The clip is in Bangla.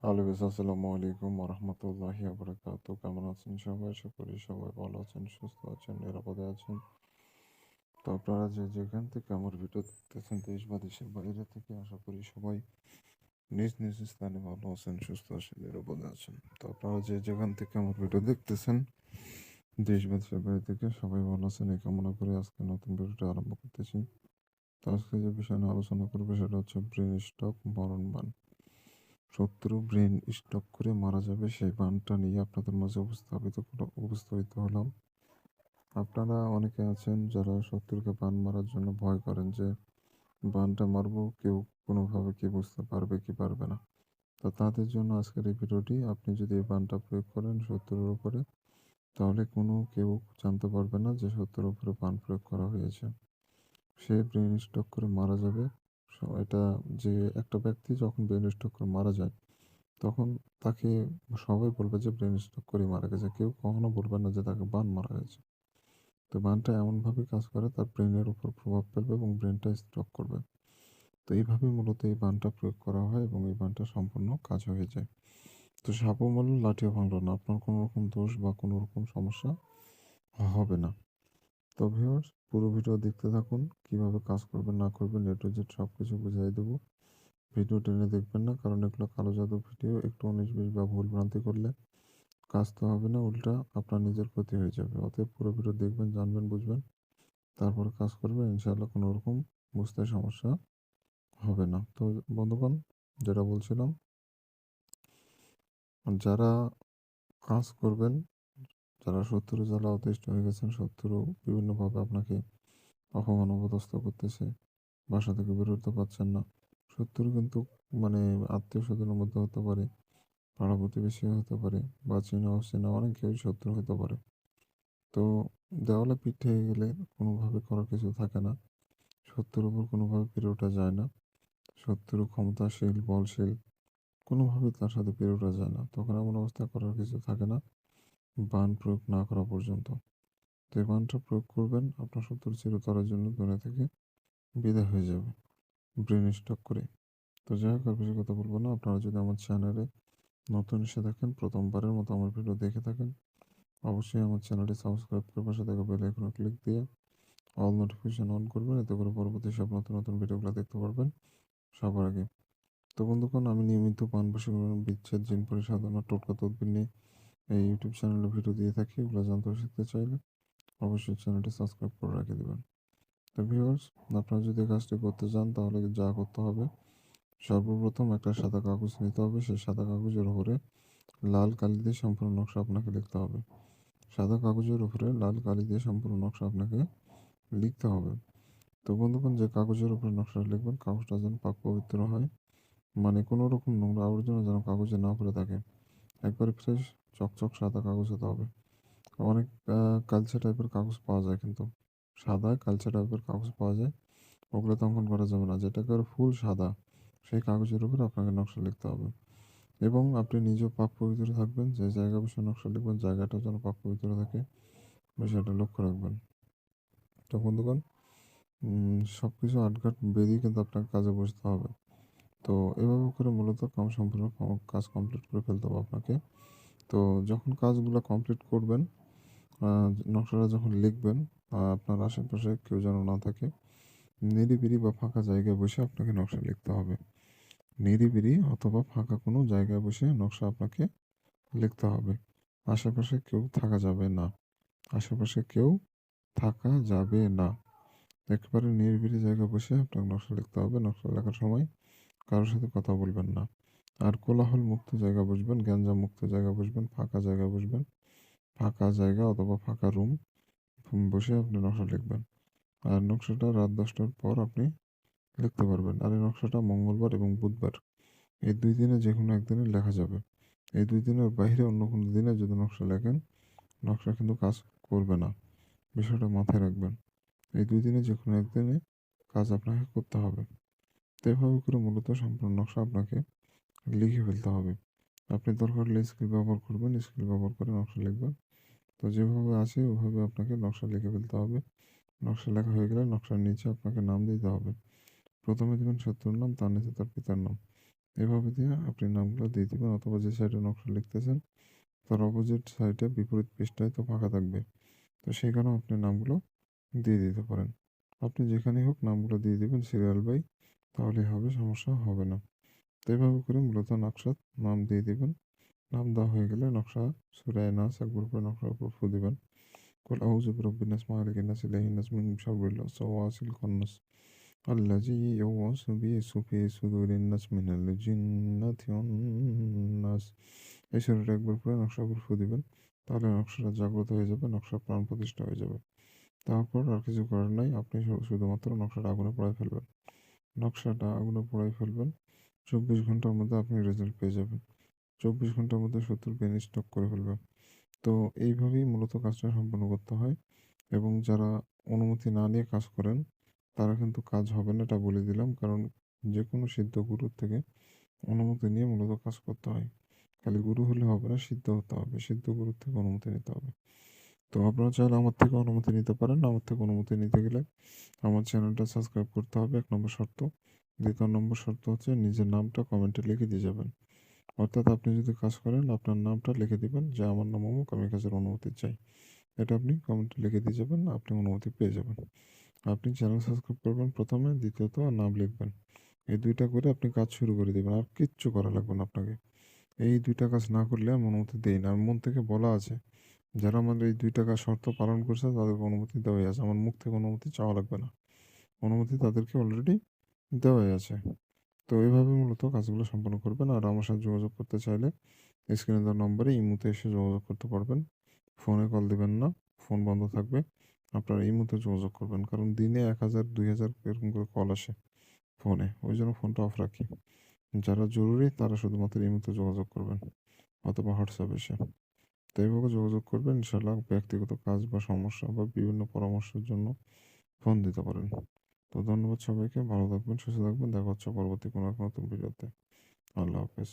হ্যালো গাইস, আসসালামু আলাইকুম ওয়া রাহমাতুল্লাহি ওয়া বারাকাতুহু। কেমন আছেন সবাই? আশা করি সবাই ভালো আছেন, সুস্থ আছেন, নিরাপদে আছেন। তো আপনারা যে যেখান থেকে আমার ভিডিও দেখতেছেন, দেশ বা দেশের বাইরে থেকে, আশা করি সবাই নিজ নিজ স্থানে ভালো আছেন, সুস্থ আছেন, নিরাপদে আছেন। তো আপনারা যে যেখান থেকে আমার ভিডিও দেখতেছেন, দেশ বা দেশের বাইরে থেকে সবাই ভালো আছেন এই কামনা করে আজকে নতুন ভিডিওটা আরম্ভ করতেছি। তো আজকে যে বিষয় নিয়ে আলোচনা করবো সেটা হচ্ছে ব্রেন স্ট্রোক মরণ বান। শত্রু ব্রেন স্ট্রোক করে মারা যাবে সেই বানটা নিয়ে আপনাদের মাঝে উপস্থাপিত হলাম। আপনারা অনেকে আছেন যারা শত্রুকে বান মারার জন্য ভয় করেন যে বানটা মারবো, কেউ কোনোভাবে কি বুঝতে পারবে কি পারবে না। তো তাদের জন্য আজকের এই ভিডিওটি। আপনি যদি এই বানটা প্রয়োগ করেন শত্রুর উপরে, তাহলে কেউ জানতে পারবে না যে শত্রুর উপরে বান প্রয়োগ করা হয়েছে। সে ব্রেন স্ট্রোক করে মারা যাবে। এটা যে একটা ব্যক্তি যখন ব্রেন স্ট্রোক করে মারা যায়, তখন তাকে সবাই বলবে যে ব্রেন স্ট্রোক করে মারা গেছে। কেউ কখনো বলবে না যে তাকে বান মারা হয়েছে। তো বানটা এমনভাবে কাজ করে, তার ব্রেনের উপর প্রভাব ফেলবে এবং ব্রেনটা স্ট্রোক করবে। তো এইভাবে মূলত এই বানটা প্রয়োগ করা হয় এবং এই বানটা সম্পূর্ণ কাজ হয়ে যায়। তো সাপও মরল লাঠিও ভাঙলো না, আপনার কোনো রকম দোষ বা কোনো রকম সমস্যা হবে না। তো ভিউয়ার্স, পুরো ভিডিও দেখতে থাকুন, কিভাবে কাজ করবেন না করবেন A to Z সব কিছু বুঝিয়ে দেবো। ভিডিও টেনে দেখবেন না, কারণ এগুলো কালো জাদু ভিডিও। একটু 19-20 বা ভুল ভ্রান্তি করলে কাজ তো হবে না, উল্টা আপনার নিজের ক্ষতি হয়ে যাবে। অতএব পুরো ভিডিও দেখবেন, জানবেন, বুঝবেন, তারপরে কাজ করবেন, ইনশাআল্লাহ কোনো রকম বুঝতে সমস্যা হবে না। তো বন্ধুগণ, যেটা বলছিলাম, যারা কাজ করবেন, যারা শত্রু জ্বালা অতিষ্ঠ হয়ে গেছেন, শত্রু বিভিন্নভাবে আপনাকে অপমান অপদস্থ করতেছে, বাসা থেকে বের হতে পারছেন না। শত্রু কিন্তু মানে আত্মীয় স্বজনের মধ্যে হতে পারে, পাড়া প্রতিবেশী হতে পারে, বা চেনা অচেনা অনেক কেউ শত্রু হতে পারে। তো দেওয়ালে পিঠ থেকে গেলে কোনোভাবে করার কিছু থাকে না। শত্রুর উপর কোনোভাবে পেরে ওঠা যায় না। শত্রু ক্ষমতাশীল, বলশীল, কোনোভাবেই তার সাথে পেরে ওঠা যায় না। তখন এমন অবস্থা করার কিছু থাকে না বান প্রয়োগ না করা পর্যন্ত। যে বানটা প্রয়োগ করবেন, আপনার শত্রু চিরতরের জন্য দুনিয়া থেকে বিদায় হয়ে যাবে ব্রেন স্ট্রোক করে। তো যাই হোক, আর বেশি কথা বলবো না। আপনারা যদি আমার চ্যানেলে নতুন এসে থাকেন, প্রথমবারের মতো আমার ভিডিও দেখে থাকেন, অবশ্যই আমার চ্যানেলটি সাবস্ক্রাইব করে পাশে থাকা বেল আইকনে ক্লিক দিয়ে অল নোটিফিকেশন অন করবেন। এতে করে পরবর্তী সব নতুন নতুন ভিডিওগুলো দেখতে পারবেন সবার আগে। তো বন্ধুগণ, আমি নিয়মিত পান বশীকরণ, বিচ্ছেদ, জিন পরিসাধনা, টোটকা তদবির নিয়ে এই ইউটিউব চ্যানেলে ভিডিও দিয়ে থাকি। এগুলো জানতে ও শিখতে চাইলে অবশ্যই চ্যানেলটি সাবস্ক্রাইব করে রেখে দেবেন। তো ভিউয়ার্স, আপনারা যদি এই কাজটি করতে চান, তাহলে যা করতে হবে, সর্বপ্রথম একটা সাদা কাগজ নিতে হবে। সেই সাদা কাগজের উপরে লাল কালি দিয়ে সম্পূর্ণ নকশা আপনাকে লিখতে হবে। সাদা কাগজের উপরে লাল কালি দিয়ে সম্পূর্ণ নকশা আপনাকে লিখতে হবে। তো বন্ধুগণ, যে কাগজের উপরে নকশা লিখবেন, কাগজটা যেন পাক পবিত্র হয়, মানে কোনো রকম নোংরা আবর্জনা যেন কাগজে না পড়ে থাকে। একবারে ফ্রেশ চকচক সাদা কাগজ হতে হবে। অনেক কালচে টাইপের কাগজ পাওয়া যায়, কিন্তু সাদা কালচে টাইপের কাগজ পাওয়া যায়, ওগুলো তো অঙ্কন করা যাবে না। যেটা একেবারে ফুল সাদা, সেই কাগজের উপরে আপনাকে নকশা লিখতে হবে। এবং আপনি নিজেও পাক পবিত্র থাকবেন। যে জায়গা বসে নকশা লিখবেন, জায়গাটা যেন পাক পবিত্র থাকে, বিষয়টা লক্ষ্য রাখবেন। তো বন্ধুগণ, সব কিছু আটঘাট বেরিয়ে কিন্তু আপনাকে কাজে বসতে হবে। তো এভাবে করে মূলত কাজ কমপ্লিট করে ফেলতে হবে আপনাকে। তো যখন কাজগুলো কমপ্লিট করবেন, নকশাটা যখন লিখবেন, আপনার আশেপাশে কেউ যেন না থাকে, নিরিবিলি বা ফাঁকা জায়গায় বসে আপনাকে নকশা লিখতে হবে। নিরিবিলি অথবা ফাঁকা কোনো জায়গায় বসে নকশা আপনাকে লিখতে হবে। আশেপাশে কেউ থাকা যাবে না। আশেপাশে কেউ থাকা যাবে না। একেবারে নিরিবিলি জায়গায় বসে আপনাকে নকশা লিখতে হবে। নকশা লেখার সময় কারোর সাথে কথা বলবেন না। আর কোলাহল মুক্ত জায়গা বসবেন, গ্যাঞ্জাম মুক্ত জায়গা বসবেন, ফাঁকা জায়গায় বসবেন। ফাঁকা জায়গা অথবা ফাঁকা রুম বসে আপনি নকশা লিখবেন। আর নকশাটা রাত 10টার পর আপনি লিখতে পারবেন। আর এই নকশাটা মঙ্গলবার এবং বুধবার, এই 2 দিনে যে কোনো একদিনে লেখা যাবে। এই 2 দিনের বাইরে অন্য কোনো দিনে যদি নকশা লেখেন, নকশা কিন্তু কাজ করবে না। বিষয়টা মাথায় রাখবেন। এই 2 দিনে যে কোনো একদিনে কাজ আপনাকে করতে হবে। তো এভাবে করে মূলত সম্পূর্ণ নকশা আপনাকে লিখে ফেলতে হবে। আপনি দরকার হলে স্কেল ব্যবহার করবেন, স্কেল ব্যবহার করে নকশা লিখবেন। তো যেভাবে আছে ওভাবে আপনাকে নকশা লিখে ফেলতে হবে। নকশা লেখা হয়ে গেলে নকশার নিচে আপনাকে নাম দিতে হবে। প্রথমে দেবেন শত্রুর নাম, তার নিচে তার পিতার নাম। এভাবে দিয়ে আপনি নামগুলো দিয়ে দিবেন, অথবা যে সাইডে নকশা লিখতেছেন তার অপোজিট সাইডে বিপরীত পৃষ্ঠায় তো ফাঁকা থাকবে, তো সেখানেও আপনি নামগুলো দিয়ে দিতে পারেন। আপনি যেখানেই হোক নামগুলো দিয়ে দিবেন সিরিয়াল বাই, তাহলেই হবে, সমস্যা হবে না। তো এভাবে করে মূলত নকশার নাম দিয়ে দিবেন। নাম দেওয়া হয়ে গেলে নকশা সূরায়ে নাস একবার করে নকশার উপর ফু দিবেন। কুল আউযু বিরাব্বিন নাস, মালিকিন নাস, ইলাহিন নাস, মিন শাররিল ওয়াসওয়াসিল খান্নাস, আল্লাযী ইউওয়াসু ফি সুদুরিন নাস মিনাল জিন্নাতি ওয়ান নাস। এই সূরাটা একবার পড়ে নকশার উপর ফু দিবেন। তাহলে নকশাটা জাগ্রত হয়ে যাবে, নকশা প্রাণ প্রতিষ্ঠা হয়ে যাবে। তারপর আর কিছু করার নাই, আপনি শুধুমাত্র নকশাটা আগুনে পোড়ায় ফেলবেন। নকশাটা আগুনে পোড়ায় ফেলবেন। 24 ঘন্টার মধ্যে আপনি রেজাল্ট পেয়ে যাবেন। 24 ঘন্টার মধ্যে 70 পেন স্টক করে ফেলবে। তো এইভাবেই মূলত কাজটা সম্পন্ন করতে হয়। এবং যারা অনুমতি না নিয়ে কাজ করেন তারা কিন্তু কাজ হবে না, এটা বলে দিলাম। কারণ যে কোনো সিদ্ধ গুরুর থেকে অনুমতি নিয়ে মূলত কাজ করতে হয়। খালি গুরু হলে হবে না, সিদ্ধ হতে হবে, সিদ্ধ গুরুর থেকে অনুমতি নিতে হবে। তো আপনারা চাইলে আমার থেকে অনুমতি নিতে পারেন। আমার থেকে অনুমতি নিতে গেলে আমার চ্যানেলটা সাবস্ক্রাইব করতে হবে, 1 নম্বর শর্ত। 2 নম্বর শর্ত হচ্ছে নিজের নামটা কমেন্টে লিখে দিয়ে যাবেন। অর্থাৎ আপনি যদি কাজ করেন আপনার নামটা লিখে দিবেন যে আমার নাম অমুক, আমি কাজের অনুমতি চাই। এটা আপনি কমেন্টে লিখে দিয়ে যাবেন, আপনি অনুমতি পেয়ে যাবেন। আপনি চ্যানেল সাবস্ক্রাইব করবেন প্রথমে, দ্বিতীয়ত আর নাম লিখবেন। এই 2টা করে আপনি কাজ শুরু করে দিবেন, আর কিচ্ছু করা লাগবে না আপনাকে। এই 2টা কাজ না করলে আমি অনুমতি দেই না। আমার মন থেকে বলা আছে, যারা আমাদের এই 2টা কাজ শর্ত পালন করছে তাদেরকে অনুমতি দেওয়াই আছে। আমার মুখ থেকে অনুমতি চাওয়া লাগবে না, অনুমতি তাদেরকে অলরেডি দেওয়াই আছে। তো এইভাবে মূলত কাজগুলো সম্পন্ন করবেন। আর আমার সাথে যোগাযোগ করতে চাইলে স্ক্রিনে দেওয়া নম্বরে ইমোতে এসে যোগাযোগ করতে পারবেন। ফোনে কল দিবেন না, ফোন বন্ধ থাকবে। আপনারা ইমোতে যোগাযোগ করবেন, কারণ দিনে 1000 2000 এরকম করে কল আসে ফোনে, ওই জন্য ফোনটা অফ রাখি। যারা জরুরি তারা শুধুমাত্র ইমোতে যোগাযোগ করবেন, অথবা হোয়াটসঅ্যাপ এসে। তো এইভাবে যোগাযোগ করবেন, ইনশাআল্লাহ ব্যক্তিগত কাজ বা সমস্যা বা বিভিন্ন পরামর্শের জন্য ফোন দিতে পারেন। তো ধন্যবাদ সবাইকে, ভালো থাকবেন, সুস্থ থাকবেন। দেখা হচ্ছে পরবর্তী কোনো এক নতুন ভিডিওতে। আল্লাহ হাফেজ।